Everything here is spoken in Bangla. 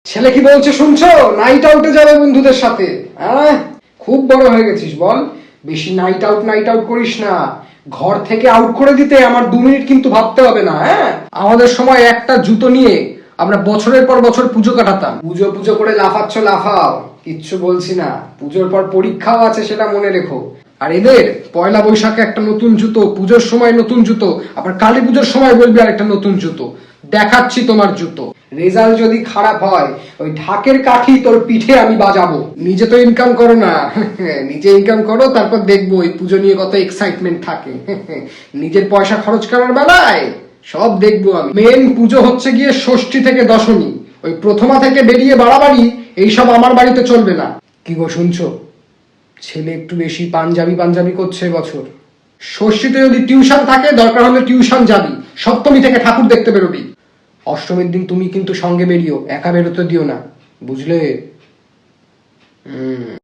ছেলে কি বলছে শুনছো? নাইট আউটে যাবে বন্ধুদের সাথে। হ্যাঁ, খুব বড় হয়ে গেছিস বল। বেশি নাইট আউট করিস না। ঘর থেকে আউট করে দিতে আমার 2 মিনিট কিন্তু ভাবতে হবে না। হ্যাঁ, আমাদের সময় একটা জুতো নিয়ে আমরা বছরের পর বছর পুজো কাটাতাম। পুজো পুজো করে লাফাচ্ছ লাফাও, কিচ্ছু বলছি না। পুজোর পর পরীক্ষাও আছে, সেটা মনে রেখো। আর এদের পয়লা বৈশাখে একটা নতুন জুতো, পুজোর সময় নতুন জুতো, আবার কালী পুজোর সময় বলবি আর একটা নতুন জুতো। দেখাচ্ছি তোমার জুতো। রেজাল্ট যদি খারাপ হয়, ওই ঢাকের কাঠি তোর পিঠে আমি বাজাবো। নিজে তো ইনকাম করো না, নিজে ইনকাম করো, তারপর দেখবো ওই পুজো নিয়ে কত এক্সাইটমেন্ট থাকে। নিজের পয়সা খরচ করার বেলায় সব দেখবো আমি। মেন পুজো হচ্ছে গিয়ে ষষ্ঠী থেকে দশমী। ওই প্রথমা থেকে বেরিয়ে বাড়াবাড়ি এইসব আমার বাড়িতে চলবে না। কি গো শুনছো? ছেলে একটু বেশি পাঞ্জাবি পাঞ্জাবি করছে এবছর। ষষ্ঠীতে যদি টিউশন থাকে, দরকার হলে টিউশন যাবি। সপ্তমী থেকে ঠাকুর দেখতে বেরোবি। অষ্টমীর দিন তুমি কিন্তু সঙ্গে বেরিও, একা বেরোতে দিও না, বুঝলে?